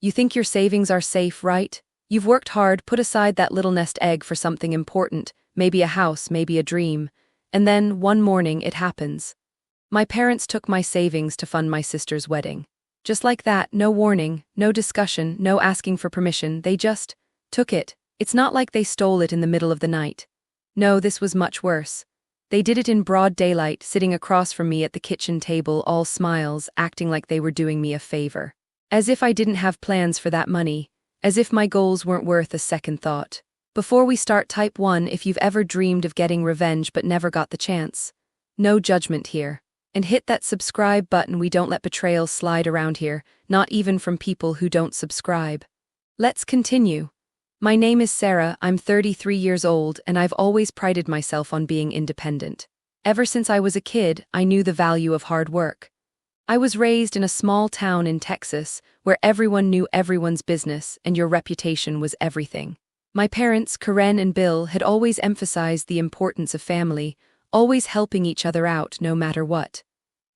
You think your savings are safe, right? You've worked hard, put aside that little nest egg for something important, maybe a house, maybe a dream. And then, one morning, it happens. My parents took my savings to fund my sister's wedding. Just like that, no warning, no discussion, no asking for permission, they just took it. It's not like they stole it in the middle of the night. No, this was much worse. They did it in broad daylight, sitting across from me at the kitchen table, all smiles, acting like they were doing me a favor. As if I didn't have plans for that money, as if my goals weren't worth a second thought. Before we start, type 1 if you've ever dreamed of getting revenge but never got the chance. No judgment here. And hit that subscribe button. We don't let betrayal slide around here, not even from people who don't subscribe. Let's continue. My name is Sarah, I'm 33 years old, and I've always prided myself on being independent. Ever since I was a kid, I knew the value of hard work. I was raised in a small town in Texas, where everyone knew everyone's business and your reputation was everything. My parents, Karen and Bill, had always emphasized the importance of family, always helping each other out no matter what.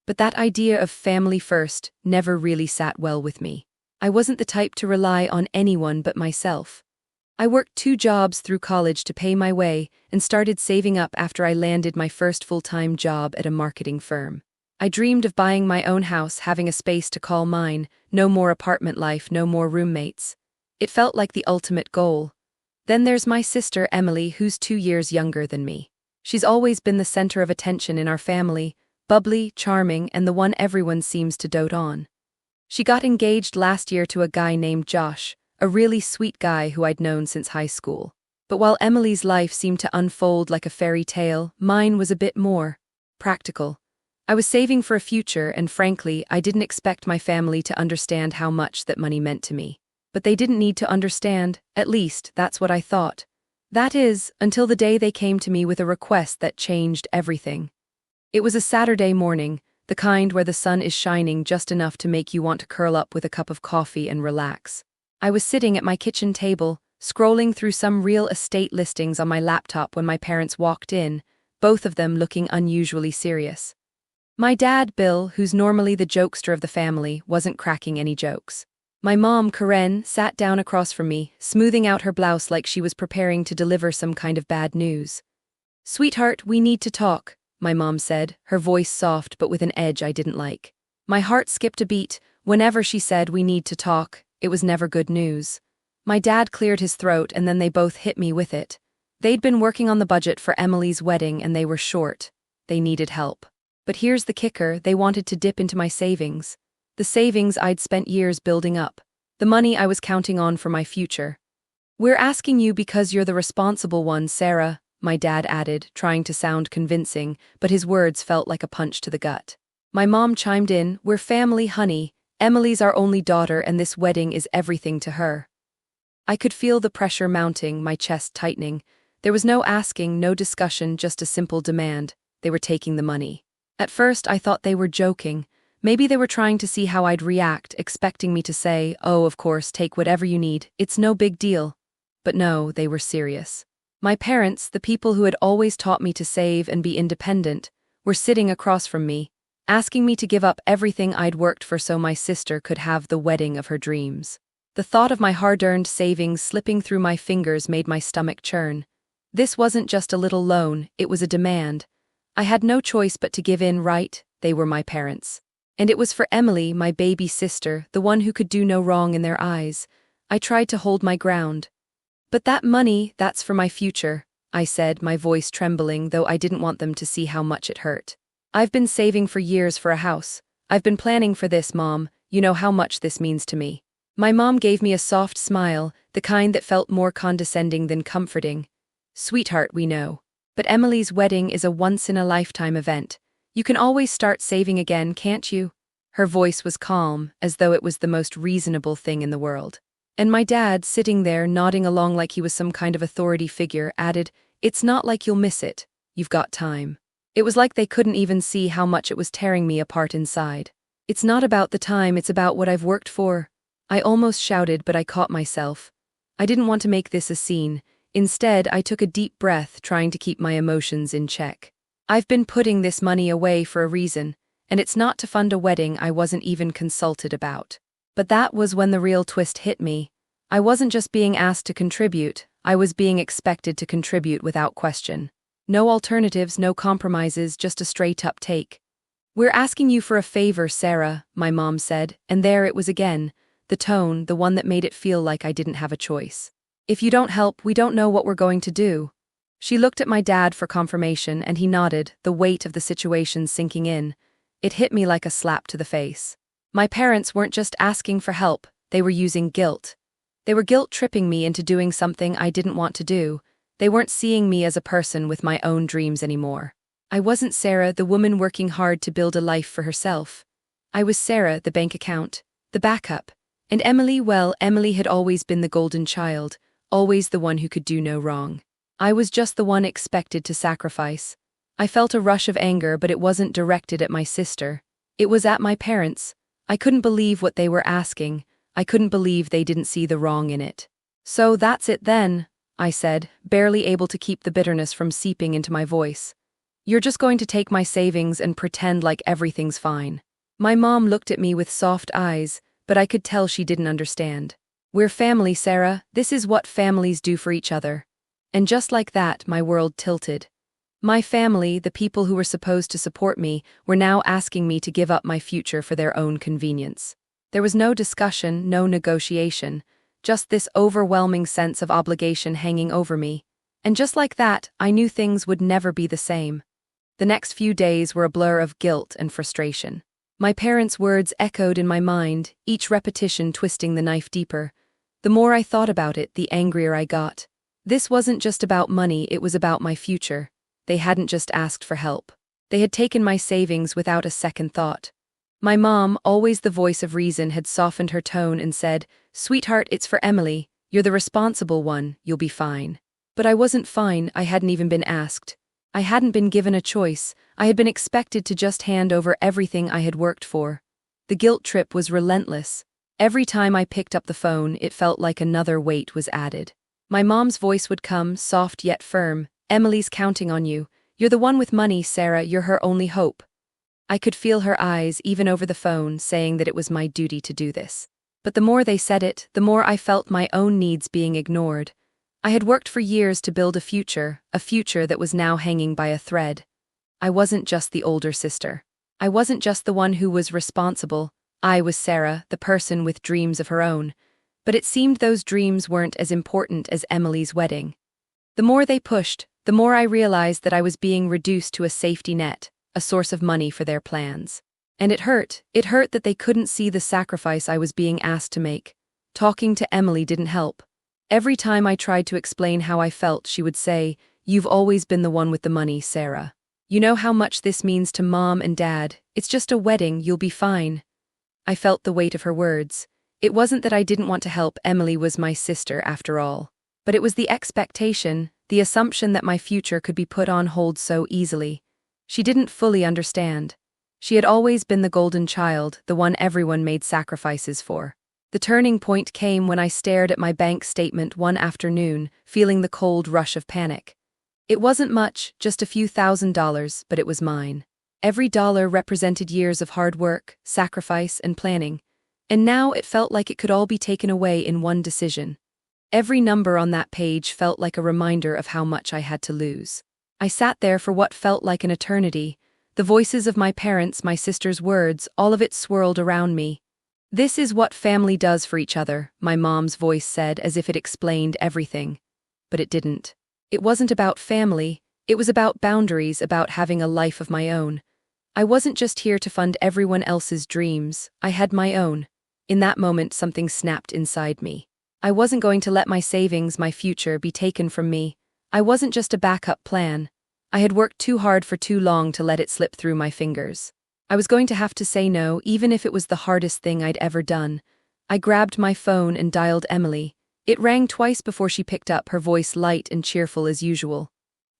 But that idea of family first never really sat well with me. I wasn't the type to rely on anyone but myself. I worked 2 jobs through college to pay my way and started saving up after I landed my first full-time job at a marketing firm. I dreamed of buying my own house, having a space to call mine, no more apartment life, no more roommates. It felt like the ultimate goal. Then there's my sister, Emily, who's 2 years younger than me. She's always been the center of attention in our family, bubbly, charming, and the one everyone seems to dote on. She got engaged last year to a guy named Josh, a really sweet guy who I'd known since high school. But while Emily's life seemed to unfold like a fairy tale, mine was a bit more practical. I was saving for a future, and frankly, I didn't expect my family to understand how much that money meant to me. But they didn't need to understand, at least that's what I thought. That is, until the day they came to me with a request that changed everything. It was a Saturday morning, the kind where the sun is shining just enough to make you want to curl up with a cup of coffee and relax. I was sitting at my kitchen table, scrolling through some real estate listings on my laptop when my parents walked in, both of them looking unusually serious. My dad, Bill, who's normally the jokester of the family, wasn't cracking any jokes. My mom, Karen, sat down across from me, smoothing out her blouse like she was preparing to deliver some kind of bad news. "Sweetheart, we need to talk," my mom said, her voice soft but with an edge I didn't like. My heart skipped a beat. Whenever she said we need to talk, it was never good news. My dad cleared his throat and then they both hit me with it. They'd been working on the budget for Emily's wedding and they were short. They needed help. But here's the kicker, they wanted to dip into my savings. The savings I'd spent years building up. The money I was counting on for my future. "We're asking you because you're the responsible one, Sarah," my dad added, trying to sound convincing, but his words felt like a punch to the gut. My mom chimed in, "We're family, honey. Emily's our only daughter and this wedding is everything to her." I could feel the pressure mounting, my chest tightening. There was no asking, no discussion, just a simple demand. They were taking the money. At first, I thought they were joking. Maybe they were trying to see how I'd react, expecting me to say, "Oh, of course, take whatever you need. It's no big deal." But no, they were serious. My parents, the people who had always taught me to save and be independent, were sitting across from me, asking me to give up everything I'd worked for so my sister could have the wedding of her dreams. The thought of my hard-earned savings slipping through my fingers made my stomach churn. This wasn't just a little loan, it was a demand. I had no choice but to give in, right? They were my parents. And it was for Emily, my baby sister, the one who could do no wrong in their eyes. I tried to hold my ground. "But that money, that's for my future," I said, my voice trembling, though I didn't want them to see how much it hurt. "I've been saving for years for a house. I've been planning for this, Mom. You know how much this means to me." My mom gave me a soft smile, the kind that felt more condescending than comforting. "Sweetheart, we know. But Emily's wedding is a once-in-a-lifetime event. You can always start saving again, can't you?" Her voice was calm, as though it was the most reasonable thing in the world. And my dad, sitting there nodding along like he was some kind of authority figure, added, "It's not like you'll miss it. You've got time." It was like they couldn't even see how much it was tearing me apart inside. "It's not about the time, it's about what I've worked for." I almost shouted, but I caught myself. I didn't want to make this a scene. Instead, I took a deep breath, trying to keep my emotions in check. I've been putting this money away for a reason, and it's not to fund a wedding I wasn't even consulted about. But that was when the real twist hit me. I wasn't just being asked to contribute, I was being expected to contribute without question. No alternatives, no compromises, just a straight-up take. "We're asking you for a favor, Sarah," my mom said, and there it was again, the tone, the one that made it feel like I didn't have a choice. "If you don't help, we don't know what we're going to do." She looked at my dad for confirmation, and he nodded, the weight of the situation sinking in. It hit me like a slap to the face. My parents weren't just asking for help, they were using guilt. They were guilt-tripping me into doing something I didn't want to do. They weren't seeing me as a person with my own dreams anymore. I wasn't Sarah, the woman working hard to build a life for herself. I was Sarah, the bank account, the backup. And Emily, well, Emily had always been the golden child, always the one who could do no wrong. I was just the one expected to sacrifice. I felt a rush of anger, but it wasn't directed at my sister. It was at my parents. I couldn't believe what they were asking. I couldn't believe they didn't see the wrong in it. "So that's it then," I said, barely able to keep the bitterness from seeping into my voice. "You're just going to take my savings and pretend like everything's fine." My mom looked at me with soft eyes, but I could tell she didn't understand. "We're family, Sarah. This is what families do for each other." And just like that, my world tilted. My family, the people who were supposed to support me, were now asking me to give up my future for their own convenience. There was no discussion, no negotiation, just this overwhelming sense of obligation hanging over me. And just like that, I knew things would never be the same. The next few days were a blur of guilt and frustration. My parents' words echoed in my mind, each repetition twisting the knife deeper. The more I thought about it, the angrier I got. This wasn't just about money, it was about my future. They hadn't just asked for help. They had taken my savings without a second thought. My mom, always the voice of reason, had softened her tone and said, "Sweetheart, it's for Emily. You're the responsible one, you'll be fine." But I wasn't fine, I hadn't even been asked. I hadn't been given a choice. I had been expected to just hand over everything I had worked for. The guilt trip was relentless. Every time I picked up the phone, it felt like another weight was added. My mom's voice would come, soft yet firm. "Emily's counting on you. You're the one with money, Sarah, you're her only hope." I could feel her eyes, even over the phone, saying that it was my duty to do this. But the more they said it, the more I felt my own needs being ignored. I had worked for years to build a future that was now hanging by a thread. I wasn't just the older sister. I wasn't just the one who was responsible. I was Sarah, the person with dreams of her own. But it seemed those dreams weren't as important as Emily's wedding. The more they pushed, the more I realized that I was being reduced to a safety net, a source of money for their plans. And it hurt that they couldn't see the sacrifice I was being asked to make. Talking to Emily didn't help. Every time I tried to explain how I felt, she would say, "You've always been the one with the money, Sarah. You know how much this means to Mom and Dad. It's just a wedding, you'll be fine." I felt the weight of her words. It wasn't that I didn't want to help, Emily was my sister after all. But it was the expectation, the assumption that my future could be put on hold so easily. She didn't fully understand. She had always been the golden child, the one everyone made sacrifices for. The turning point came when I stared at my bank statement one afternoon, feeling the cold rush of panic. It wasn't much, just a few $1,000s, but it was mine. Every dollar represented years of hard work, sacrifice, and planning. And now it felt like it could all be taken away in one decision. Every number on that page felt like a reminder of how much I had to lose. I sat there for what felt like an eternity. The voices of my parents, my sister's words, all of it swirled around me. "This is what family does for each other," my mom's voice said, as if it explained everything. But it didn't. It wasn't about family, it was about boundaries, about having a life of my own. I wasn't just here to fund everyone else's dreams, I had my own. In that moment, something snapped inside me. I wasn't going to let my savings, my future, be taken from me. I wasn't just a backup plan. I had worked too hard for too long to let it slip through my fingers. I was going to have to say no, even if it was the hardest thing I'd ever done. I grabbed my phone and dialed Emily. It rang twice before she picked up, her voice light and cheerful as usual.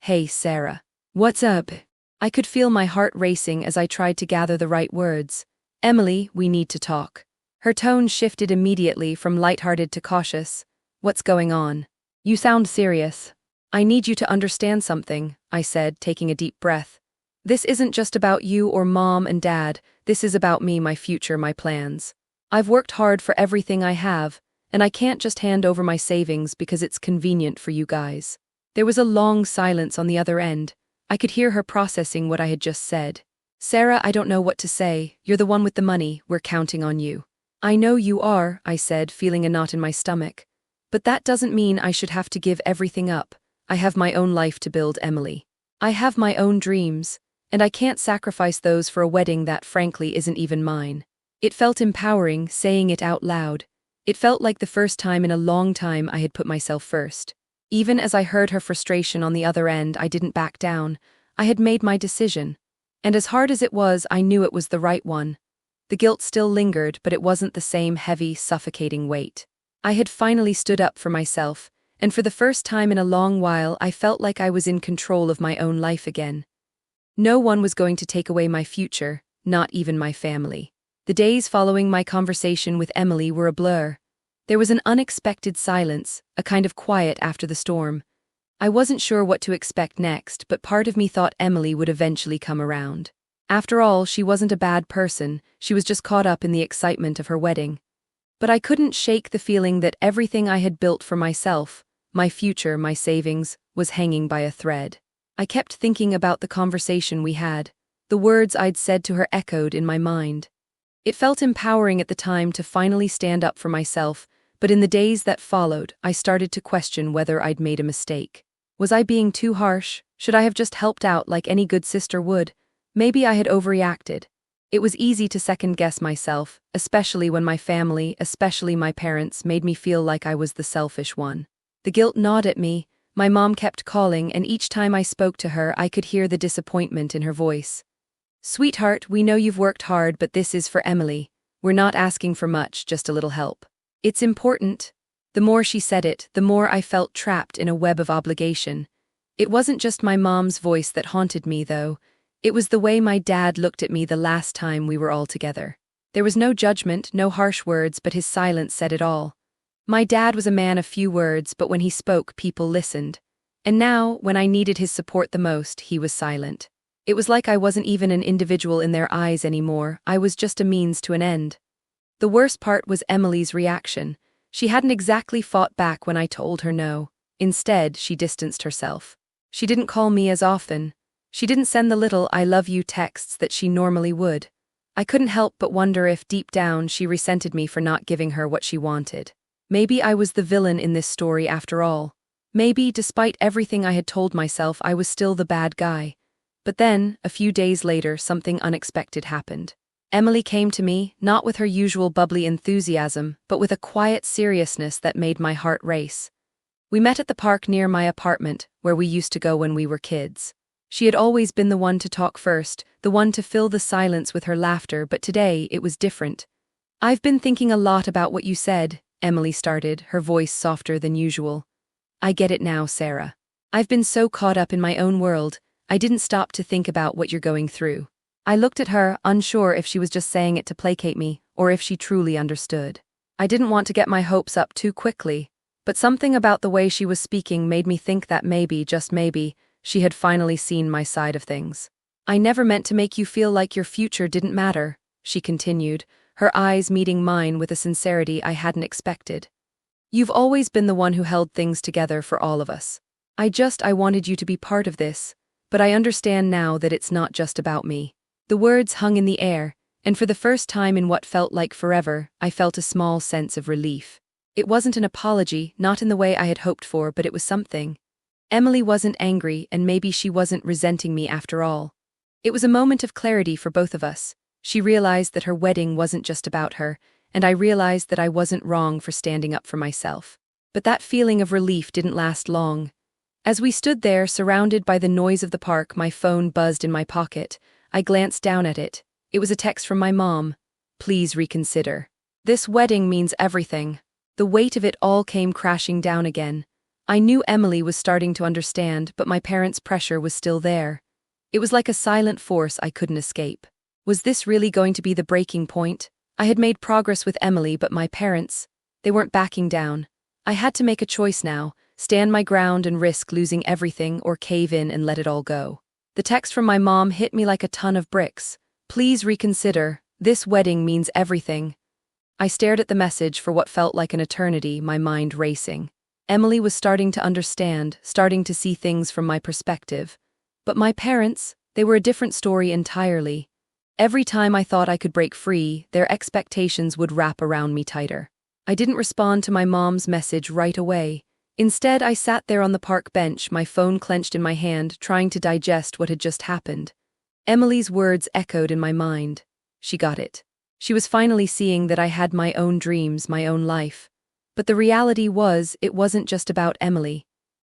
"Hey, Sarah. What's up?" I could feel my heart racing as I tried to gather the right words. "Emily, we need to talk." Her tone shifted immediately from lighthearted to cautious. "What's going on? You sound serious." "I need you to understand something," I said, taking a deep breath. "This isn't just about you or Mom and Dad. This is about me, my future, my plans." I've worked hard for everything I have, and I can't just hand over my savings because it's convenient for you guys." There was a long silence on the other end. I could hear her processing what I had just said. "Sarah, I don't know what to say. You're the one with the money. We're counting on you." "I know you are," I said, feeling a knot in my stomach. "But that doesn't mean I should have to give everything up. I have my own life to build, Emily. I have my own dreams, and I can't sacrifice those for a wedding that, frankly, isn't even mine." It felt empowering, saying it out loud. It felt like the first time in a long time I had put myself first. Even as I heard her frustration on the other end, I didn't back down. I had made my decision. And as hard as it was, I knew it was the right one. The guilt still lingered, but it wasn't the same heavy, suffocating weight. I had finally stood up for myself, and for the first time in a long while, I felt like I was in control of my own life again. No one was going to take away my future, not even my family. The days following my conversation with Emily were a blur. There was an unexpected silence, a kind of quiet after the storm. I wasn't sure what to expect next, but part of me thought Emily would eventually come around. After all, she wasn't a bad person, she was just caught up in the excitement of her wedding. But I couldn't shake the feeling that everything I had built for myself, my future, my savings, was hanging by a thread. I kept thinking about the conversation we had. The words I'd said to her echoed in my mind. It felt empowering at the time to finally stand up for myself, but in the days that followed, I started to question whether I'd made a mistake. Was I being too harsh? Should I have just helped out like any good sister would? Maybe I had overreacted. It was easy to second-guess myself, especially when my family, especially my parents, made me feel like I was the selfish one. The guilt gnawed at me. My mom kept calling, and each time I spoke to her, I could hear the disappointment in her voice. "Sweetheart, we know you've worked hard, but this is for Emily. We're not asking for much, just a little help. It's important." The more she said it, the more I felt trapped in a web of obligation. It wasn't just my mom's voice that haunted me, though. It was the way my dad looked at me the last time we were all together. There was no judgment, no harsh words, but his silence said it all. My dad was a man of few words, but when he spoke, people listened. And now, when I needed his support the most, he was silent. It was like I wasn't even an individual in their eyes anymore, I was just a means to an end. The worst part was Emily's reaction. She hadn't exactly fought back when I told her no. Instead, she distanced herself. She didn't call me as often. She didn't send the little "I love you" texts that she normally would. I couldn't help but wonder if, deep down, she resented me for not giving her what she wanted. Maybe I was the villain in this story after all. Maybe, despite everything I had told myself, I was still the bad guy. But then, a few days later, something unexpected happened. Emily came to me, not with her usual bubbly enthusiasm, but with a quiet seriousness that made my heart race. We met at the park near my apartment, where we used to go when we were kids. She had always been the one to talk first, the one to fill the silence with her laughter, but today it was different. "I've been thinking a lot about what you said," Emily started, her voice softer than usual. "I get it now, Sarah. I've been so caught up in my own world, I didn't stop to think about what you're going through." I looked at her, unsure if she was just saying it to placate me, or if she truly understood. I didn't want to get my hopes up too quickly, but something about the way she was speaking made me think that maybe, just maybe, she had finally seen my side of things. "I never meant to make you feel like your future didn't matter," she continued, her eyes meeting mine with a sincerity I hadn't expected. "You've always been the one who held things together for all of us. I wanted you to be part of this, but I understand now that it's not just about me." The words hung in the air, and for the first time in what felt like forever, I felt a small sense of relief. It wasn't an apology, not in the way I had hoped for, but it was something. Emily wasn't angry, and maybe she wasn't resenting me after all. It was a moment of clarity for both of us. She realized that her wedding wasn't just about her, and I realized that I wasn't wrong for standing up for myself. But that feeling of relief didn't last long. As we stood there, surrounded by the noise of the park, my phone buzzed in my pocket. I glanced down at it. It was a text from my mom. "Please reconsider. This wedding means everything." The weight of it all came crashing down again. I knew Emily was starting to understand, but my parents' pressure was still there. It was like a silent force I couldn't escape. Was this really going to be the breaking point? I had made progress with Emily, but my parents, they weren't backing down. I had to make a choice now, stand my ground and risk losing everything, or cave in and let it all go. The text from my mom hit me like a ton of bricks. "Please reconsider. This wedding means everything." I stared at the message for what felt like an eternity, my mind racing. Emily was starting to understand, starting to see things from my perspective. But my parents, they were a different story entirely. Every time I thought I could break free, their expectations would wrap around me tighter. I didn't respond to my mom's message right away. Instead, I sat there on the park bench, my phone clenched in my hand, trying to digest what had just happened. Emily's words echoed in my mind. She got it. She was finally seeing that I had my own dreams, my own life. But the reality was, it wasn't just about Emily.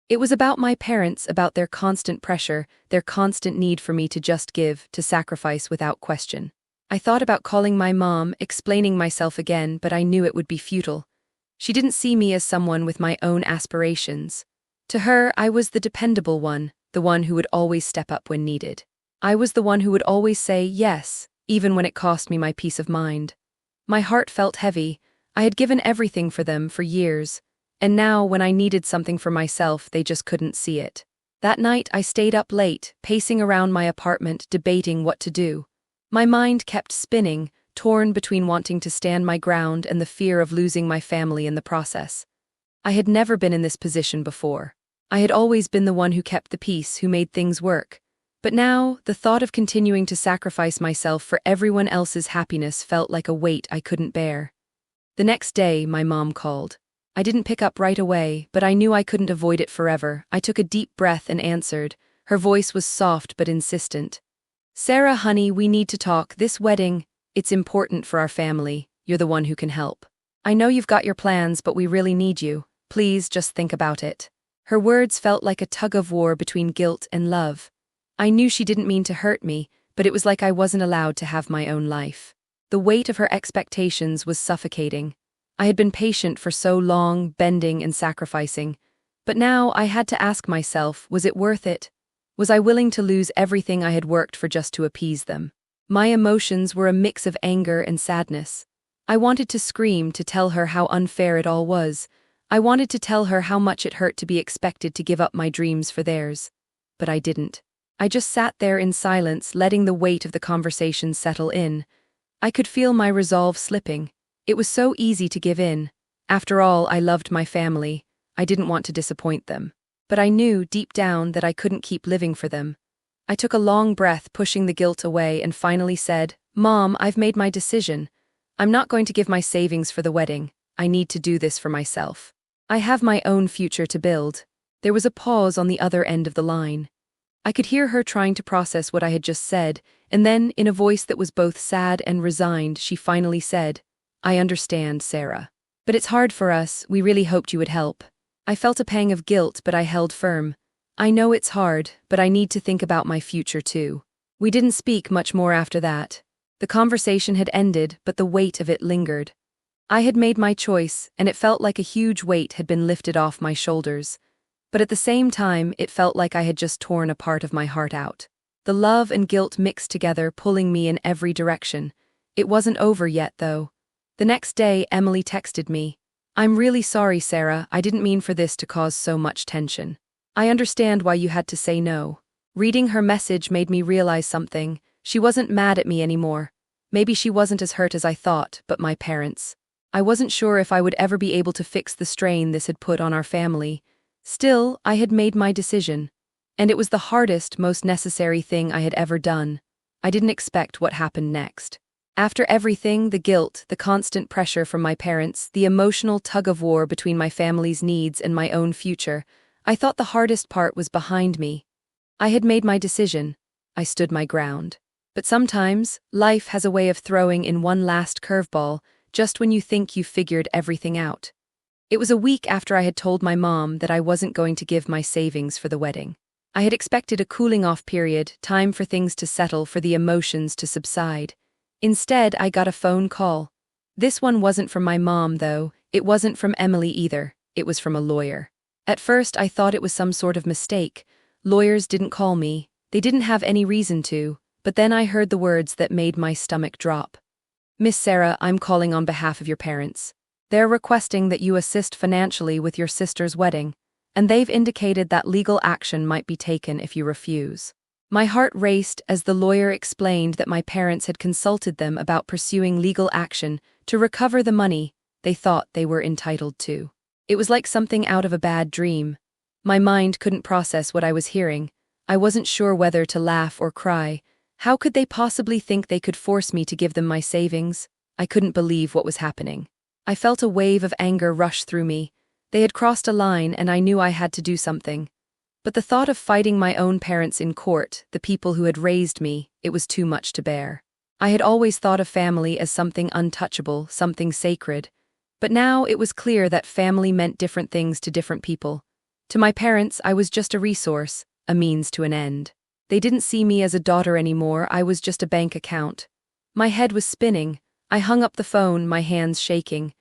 It was about my parents, about their constant pressure, their constant need for me to just give, to sacrifice without question. I thought about calling my mom, explaining myself again, but I knew it would be futile. She didn't see me as someone with my own aspirations. To her, I was the dependable one, the one who would always step up when needed. I was the one who would always say yes, even when it cost me my peace of mind. My heart felt heavy. I had given everything for them for years, and now when I needed something for myself, they just couldn't see it. That night, I stayed up late, pacing around my apartment, debating what to do. My mind kept spinning, torn between wanting to stand my ground and the fear of losing my family in the process. I had never been in this position before. I had always been the one who kept the peace, who made things work. But now, the thought of continuing to sacrifice myself for everyone else's happiness felt like a weight I couldn't bear. The next day, my mom called. I didn't pick up right away, but I knew I couldn't avoid it forever. I took a deep breath and answered. Her voice was soft but insistent. "Sarah, honey, we need to talk. This wedding, it's important for our family. You're the one who can help. I know you've got your plans, but we really need you. Please just think about it." Her words felt like a tug-of-war between guilt and love. I knew she didn't mean to hurt me, but it was like I wasn't allowed to have my own life. The weight of her expectations was suffocating. I had been patient for so long, bending and sacrificing. But now I had to ask myself, was it worth it? Was I willing to lose everything I had worked for just to appease them? My emotions were a mix of anger and sadness. I wanted to scream, to tell her how unfair it all was. I wanted to tell her how much it hurt to be expected to give up my dreams for theirs. But I didn't. I just sat there in silence, letting the weight of the conversation settle in. I could feel my resolve slipping. It was so easy to give in. After all, I loved my family. I didn't want to disappoint them. But I knew, deep down, that I couldn't keep living for them. I took a long breath, pushing the guilt away, and finally said, "Mom, I've made my decision. I'm not going to give my savings for the wedding. I need to do this for myself. I have my own future to build." There was a pause on the other end of the line. I could hear her trying to process what I had just said, and then, in a voice that was both sad and resigned, she finally said, "I understand, Sarah. But it's hard for us. We really hoped you would help." I felt a pang of guilt, but I held firm. "I know it's hard, but I need to think about my future too." We didn't speak much more after that. The conversation had ended, but the weight of it lingered. I had made my choice, and it felt like a huge weight had been lifted off my shoulders. But at the same time, it felt like I had just torn a part of my heart out. The love and guilt mixed together, pulling me in every direction. It wasn't over yet, though. The next day, Emily texted me. "I'm really sorry, Sarah. I didn't mean for this to cause so much tension. I understand why you had to say no." Reading her message made me realize something. She wasn't mad at me anymore. Maybe she wasn't as hurt as I thought, but my parents. I wasn't sure if I would ever be able to fix the strain this had put on our family. Still, I had made my decision. And it was the hardest, most necessary thing I had ever done. I didn't expect what happened next. After everything, the guilt, the constant pressure from my parents, the emotional tug-of-war between my family's needs and my own future, I thought the hardest part was behind me. I had made my decision. I stood my ground. But sometimes, life has a way of throwing in one last curveball, just when you think you've figured everything out. It was a week after I had told my mom that I wasn't going to give my savings for the wedding. I had expected a cooling-off period, time for things to settle, for the emotions to subside. Instead, I got a phone call. This one wasn't from my mom, though. It wasn't from Emily either. It was from a lawyer. At first, I thought it was some sort of mistake. Lawyers didn't call me. They didn't have any reason to. But then I heard the words that made my stomach drop. "Miss Sarah, I'm calling on behalf of your parents. They're requesting that you assist financially with your sister's wedding, and they've indicated that legal action might be taken if you refuse." My heart raced as the lawyer explained that my parents had consulted them about pursuing legal action to recover the money they thought they were entitled to. It was like something out of a bad dream. My mind couldn't process what I was hearing. I wasn't sure whether to laugh or cry. How could they possibly think they could force me to give them my savings? I couldn't believe what was happening. I felt a wave of anger rush through me. They had crossed a line and I knew I had to do something. But the thought of fighting my own parents in court, the people who had raised me, it was too much to bear. I had always thought of family as something untouchable, something sacred. But now it was clear that family meant different things to different people. To my parents, I was just a resource, a means to an end. They didn't see me as a daughter anymore, I was just a bank account. My head was spinning. I hung up the phone, my hands shaking.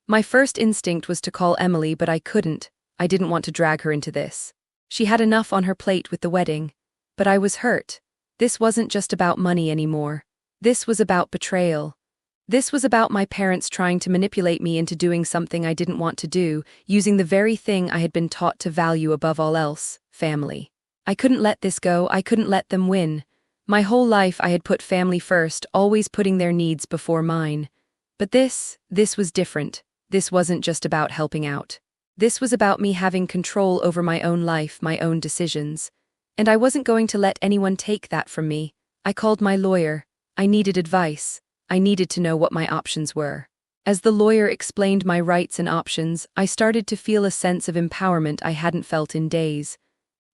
My first instinct was to call Emily, but I couldn't. I didn't want to drag her into this. She had enough on her plate with the wedding. But I was hurt. This wasn't just about money anymore. This was about betrayal. This was about my parents trying to manipulate me into doing something I didn't want to do, using the very thing I had been taught to value above all else, family. I couldn't let this go, I couldn't let them win. My whole life I had put family first, always putting their needs before mine. But this was different. This wasn't just about helping out. This was about me having control over my own life, my own decisions. And I wasn't going to let anyone take that from me. I called my lawyer. I needed advice. I needed to know what my options were. As the lawyer explained my rights and options, I started to feel a sense of empowerment I hadn't felt in days.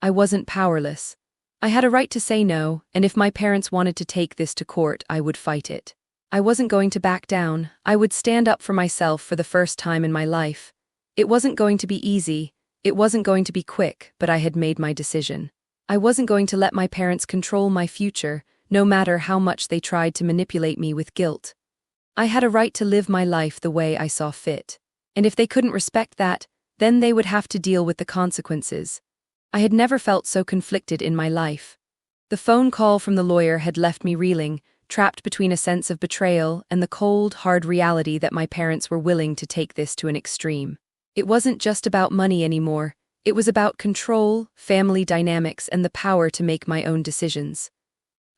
I wasn't powerless. I had a right to say no, and if my parents wanted to take this to court, I would fight it. I wasn't going to back down. I would stand up for myself for the first time in my life. It wasn't going to be easy. It wasn't going to be quick, but I had made my decision. I wasn't going to let my parents control my future, no matter how much they tried to manipulate me with guilt. I had a right to live my life the way I saw fit. And if they couldn't respect that, then they would have to deal with the consequences. I had never felt so conflicted in my life. The phone call from the lawyer had left me reeling, trapped between a sense of betrayal and the cold, hard reality that my parents were willing to take this to an extreme. It wasn't just about money anymore. It was about control, family dynamics, and the power to make my own decisions.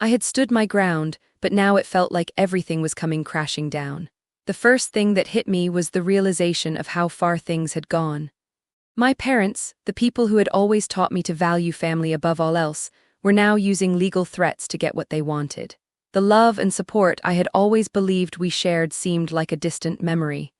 I had stood my ground, but now it felt like everything was coming crashing down. The first thing that hit me was the realization of how far things had gone. My parents, the people who had always taught me to value family above all else, were now using legal threats to get what they wanted. The love and support I had always believed we shared seemed like a distant memory.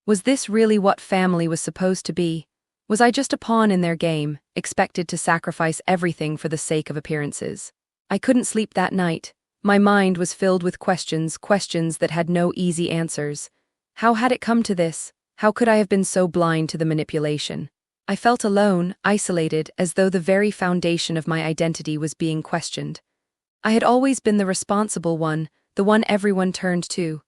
Was this really what family was supposed to be? Was I just a pawn in their game, expected to sacrifice everything for the sake of appearances? I couldn't sleep that night. My mind was filled with questions that had no easy answers. How had it come to this? How could I have been so blind to the manipulation? I felt alone, isolated, as though the very foundation of my identity was being questioned. I had always been the responsible one, the one everyone turned to.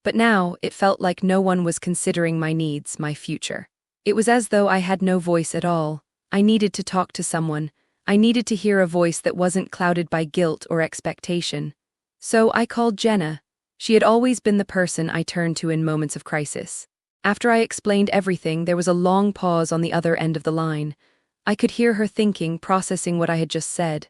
But now, it felt like no one was considering my needs, my future. It was as though I had no voice at all. I needed to talk to someone. I needed to hear a voice that wasn't clouded by guilt or expectation. So I called Jenna. She had always been the person I turned to in moments of crisis. After I explained everything, there was a long pause on the other end of the line. I could hear her thinking, processing what I had just said.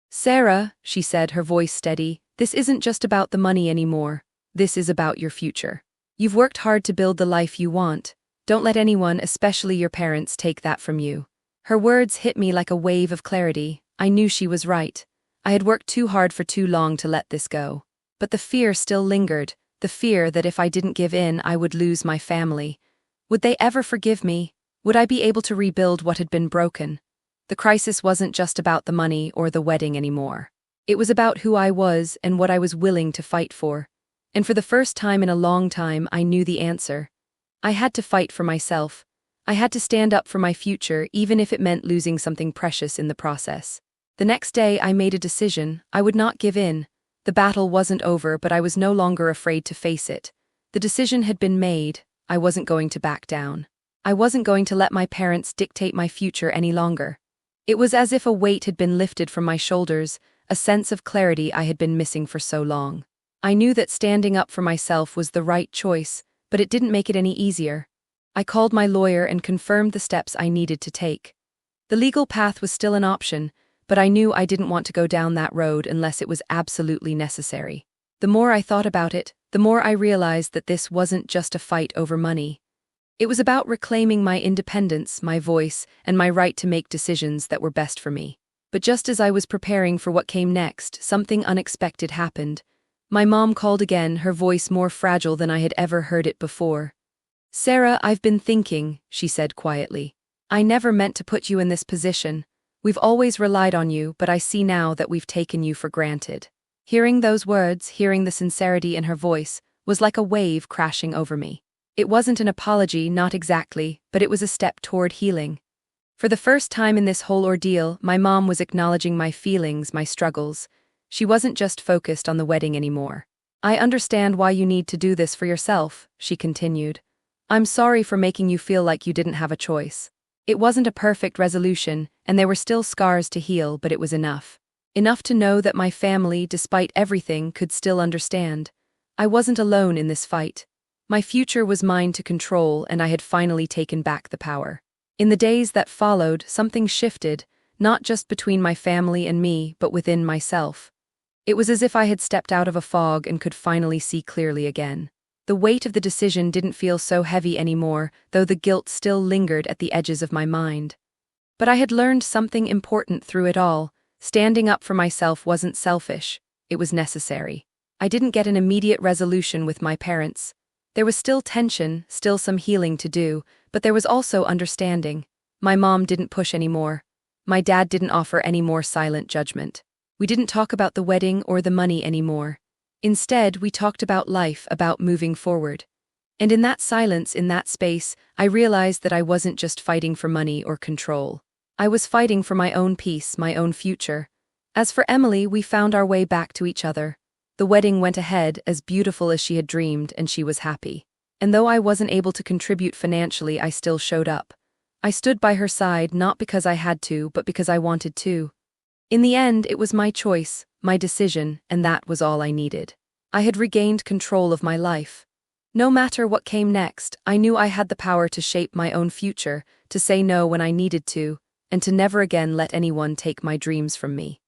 "Sarah," she said, her voice steady, "this isn't just about the money anymore. This is about your future. You've worked hard to build the life you want. Don't let anyone, especially your parents, take that from you." Her words hit me like a wave of clarity. I knew she was right. I had worked too hard for too long to let this go. But the fear still lingered, the fear that if I didn't give in, I would lose my family. Would they ever forgive me? Would I be able to rebuild what had been broken? The crisis wasn't just about the money or the wedding anymore. It was about who I was and what I was willing to fight for. And for the first time in a long time, I knew the answer. I had to fight for myself. I had to stand up for my future, even if it meant losing something precious in the process. The next day, I made a decision. I would not give in. The battle wasn't over, but I was no longer afraid to face it. The decision had been made. I wasn't going to back down. I wasn't going to let my parents dictate my future any longer. It was as if a weight had been lifted from my shoulders, a sense of clarity I had been missing for so long. I knew that standing up for myself was the right choice, but it didn't make it any easier. I called my lawyer and confirmed the steps I needed to take. The legal path was still an option, but I knew I didn't want to go down that road unless it was absolutely necessary. The more I thought about it, the more I realized that this wasn't just a fight over money. It was about reclaiming my independence, my voice, and my right to make decisions that were best for me. But just as I was preparing for what came next, something unexpected happened. My mom called again, her voice more fragile than I had ever heard it before. "Sarah, I've been thinking," she said quietly. "I never meant to put you in this position. We've always relied on you, but I see now that we've taken you for granted." Hearing those words, hearing the sincerity in her voice, was like a wave crashing over me. It wasn't an apology, not exactly, but it was a step toward healing. For the first time in this whole ordeal, my mom was acknowledging my feelings, my struggles. She wasn't just focused on the wedding anymore. "I understand why you need to do this for yourself," she continued. "I'm sorry for making you feel like you didn't have a choice. It wasn't a perfect resolution, and there were still scars to heal, but it was enough. Enough to know that my family, despite everything, could still understand. I wasn't alone in this fight. My future was mine to control, and I had finally taken back the power." In the days that followed, something shifted, not just between my family and me, but within myself. It was as if I had stepped out of a fog and could finally see clearly again. The weight of the decision didn't feel so heavy anymore, though the guilt still lingered at the edges of my mind. But I had learned something important through it all. Standing up for myself wasn't selfish, it was necessary. I didn't get an immediate resolution with my parents. There was still tension, still some healing to do, but there was also understanding. My mom didn't push anymore. My dad didn't offer any more silent judgment. We didn't talk about the wedding or the money anymore. Instead, we talked about life, about moving forward. And in that silence, in that space, I realized that I wasn't just fighting for money or control. I was fighting for my own peace, my own future. As for Emily, we found our way back to each other. The wedding went ahead, as beautiful as she had dreamed, and she was happy. And though I wasn't able to contribute financially, I still showed up. I stood by her side not because I had to, but because I wanted to. In the end, it was my choice, my decision, and that was all I needed. I had regained control of my life. No matter what came next, I knew I had the power to shape my own future, to say no when I needed to, and to never again let anyone take my dreams from me.